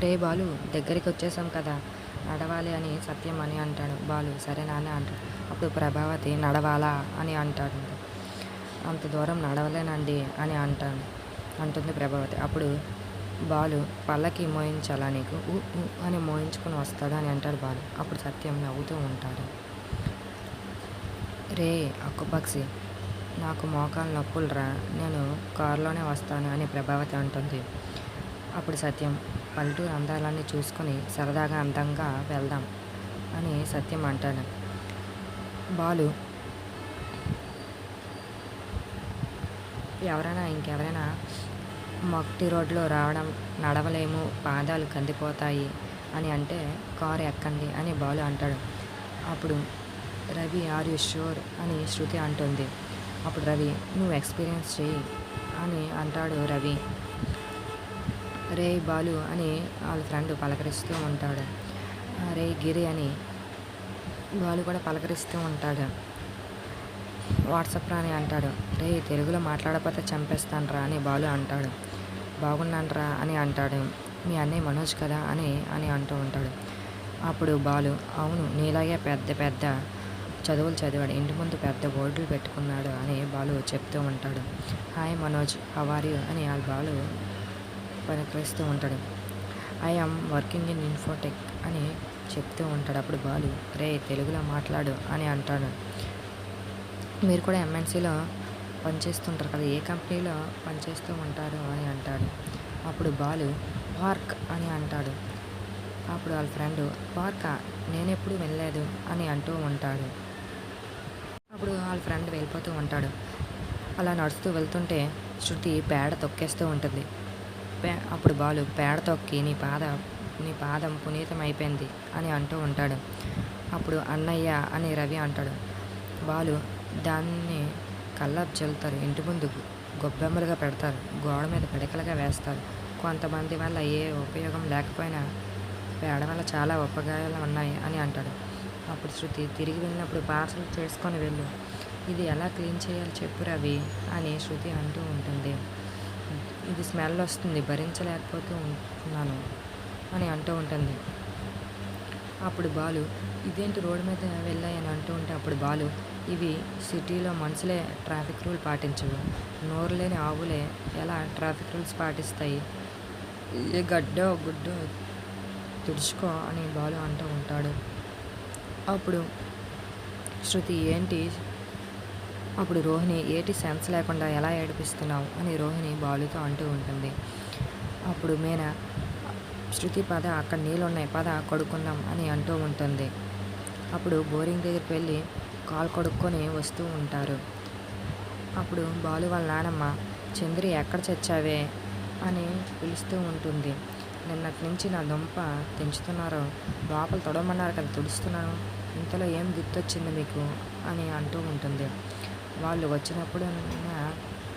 రే బాలు, దగ్గరికి వచ్చేసాం కదా, నడవాలి అని సత్యం అని అంటాడు. బాలు సరే నాన్న అంటాడు. అప్పుడు ప్రభావతి నడవాలా అని అంటాడు. అంత దూరం నడవలేనండి అని అంటుంది ప్రభావతి. అప్పుడు బాలు పళ్ళకి మోయించాలా నీకు, ఊ ఊ అని మోయించుకొని వస్తాడు అని అంటాడు బాలు. అప్పుడు సత్యం నవ్వుతూ ఉంటాడు. రే అక్కుపక్షి, నాకు మోకాలు నొప్పులురా, నేను కారులోనే వస్తాను అని ప్రభావతి అంటుంది. అప్పుడు సత్యం పల్లెటూరు అందాలన్నీ చూసుకొని సరదాగా అందంగా వెళ్దాం అని సత్యం అంటాడు. బాలు ఇంకెవరైనా మట్టి రోడ్లో రావడం, నడవలేము, పాదాలు కందిపోతాయి అని అంటే కారు ఎక్కండి అని బాలు అంటాడు. అప్పుడు రవి ఆర్ యు ష్యూర్ అని శృతి అంటుంది. అప్పుడు రవి నువ్వు ఎక్స్పీరియన్స్ చెయ్యి అని అంటాడు రవి. రే బాలు అని వాళ్ళ ఫ్రెండ్ పలకరిస్తూ ఉంటాడు. రే గిరి అని బాలు కూడా పలకరిస్తూ ఉంటాడు. వాట్సాప్ రా అని అంటాడు. రే తెలుగులో మాట్లాడకపోతే చంపేస్తాను రా అని బాలు అంటాడు. బాగున్నాను రా అని అంటాడు. మీ అన్నయ్య మనోజ్ కదా అని అని అంటూ ఉంటాడు. అప్పుడు బాలు అవును, నీలాగే పెద్ద పెద్ద చదువులు చదివాడు, ఇంటి ముందు పెద్ద బోర్డులు పెట్టుకున్నాడు అని బాలు చెప్తూ ఉంటాడు. Hi Manoj, how are you అని వాళ్ళ బాలు పలకరిస్తూ ఉంటాడు. I am working in Infotech అని చెప్తూ ఉంటాడు. అప్పుడు బాలు రే తెలుగులో మాట్లాడు అని అంటాడు. మీరు కూడా ఎంఎన్సీలో పనిచేస్తుంటారు కదా, ఏ కంపెనీలో పనిచేస్తూ ఉంటారు అని అంటాడు. అప్పుడు బాలు పార్క్ అని అంటాడు. అప్పుడు వాళ్ళ ఫ్రెండ్ పార్కా, నేనెప్పుడు వెళ్ళలేదు అని అంటూ ఉంటాడు. అప్పుడు వాళ్ళ ఫ్రెండ్ వెళ్ళిపోతూ ఉంటాడు. అలా నడుస్తూ వెళ్తుంటే శృతి పేడ తొక్కేస్తూ ఉంటుంది. అప్పుడు బాలు పేడ తొక్కి నీ పాదం పునీతం అయిపోయింది అని అంటూ ఉంటాడు. అప్పుడు అన్నయ్య అని రవి అంటాడు. బాలు దాన్ని కల్లాపు చల్లుతారు, ఇంటి ముందు గొబ్బెమ్మలుగా పెడతారు, గోడ మీద పిడకలుగా వేస్తారు, కొంతమంది వల్ల ఏ ఉపయోగం లేకపోయినా పేడ వల్ల చాలా ఉపయోగాలు ఉన్నాయి అని అంటాడు. అప్పుడు శృతి తిరిగి వెళ్ళినప్పుడు పార్సల్ చేసుకొని వెళ్ళు, ఇది ఎలా క్లీన్ చేయాలో చెప్పు రవి అని శృతి అంటూ ఉంటుంది. ఇది స్మెల్ వస్తుంది, భరించలేకపోతూ ఉంటున్నాను అని అంటూ ఉంటుంది. అప్పుడు బాలు ఇదేంటి రోడ్డు మీద వెళ్ళాయని అంటూ ఉంటే అప్పుడు బాలు ఇవి సిటీలో మనుషులే ట్రాఫిక్ రూల్ పాటించవు, నోరు లేని ఆవులే ఎలా ట్రాఫిక్ రూల్స్ పాటిస్తాయి, ఏ గడ్డో గుడ్డో తుడుచుకో అని బాలు అంటూ ఉంటాడు. అప్పుడు శృతి అప్పుడు రోహిణి ఏటి సెన్స్ లేకుండా ఎలా ఏడిపిస్తున్నావు అని రోహిణి బాలుతో అంటూ ఉంటుంది. అప్పుడు మీనా శృతి పద, అక్కడ నీళ్ళు ఉన్నాయి, పద కడుక్కుందాం అని అంటూ ఉంటుంది. అప్పుడు బోరింగ్ దగ్గరికి వెళ్ళి కాలు కడుక్కొని వస్తూ ఉంటారు. అప్పుడు బాలు వాళ్ళ నానమ్మ చంద్రి ఎక్కడ చచ్చావే అని పిలుస్తూ ఉంటుంది. నిన్నటి నుంచి నా దుంప తెంచుతున్నారు, లోపల తొడవమన్నారు కదా, తుడుస్తున్నాను, ఇంతలో ఏం గుర్తొచ్చింది మీకు అని అంటూ ఉంటుంది. వాళ్ళు వచ్చినప్పుడు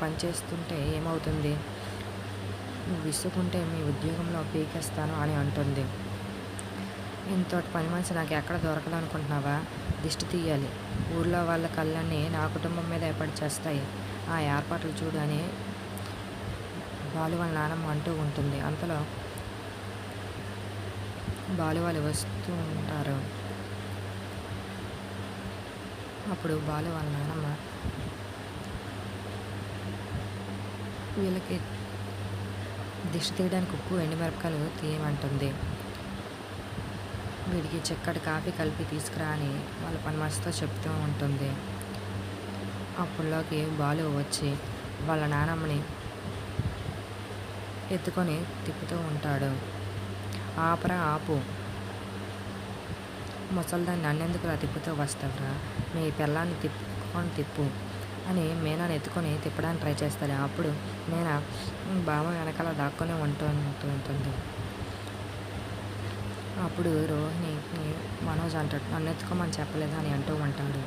పనిచేస్తుంటే ఏమవుతుంది, నువ్వు విసుకుంటే మీ ఉద్యోగంలో పీకేస్తాను అని అంటుంది. ఇంతటి పని మనిషి నాకు ఎక్కడ దొరకదనుకుంటున్నావా, దిష్టి తీయాలి, ఊళ్ళో వాళ్ళ కళ్ళన్నీ నా కుటుంబం మీద ఏర్పాటు చేస్తాయి, ఆ ఏర్పాట్లు చూడు అని బాలు వాళ్ళ నానమ్మ అంటూ ఉంటుంది. అంతలో బాలు వాళ్ళు వస్తూ ఉంటారు. అప్పుడు బాలు వాళ్ళ నానమ్మ వీళ్ళకి దిష్టి తీయడానికి ఉప్పు ఎండుమిరపకాయలు తీయమంటుంది. వీడికి చిక్కటి కాఫీ కలిపి తీసుకురా అని వాళ్ళ పని మనిషితో చెప్తూ ఉంటుంది. అప్పుడులోకి బాలు వచ్చి వాళ్ళ నానమ్మని ఎత్తుకొని తిప్పుతూ ఉంటాడు. ఆపరా ఆపు, ముసలిదాన్ని నన్నెందుకులా తిప్పుతూ వస్తావురా, మీ పిల్లాన్ని తిప్పు అని మీనాను ఎత్తుకొని తిప్పడానికి ట్రై చేస్తాడు. అప్పుడు మీనా బావ వెనకాల దాక్కొని ఉంటుంది. అప్పుడు రోహిణికి మనోజ్ అంటాడు, నన్ను ఎత్తుకోమని చెప్పలేదు అని అంటూ ఉంటాడు.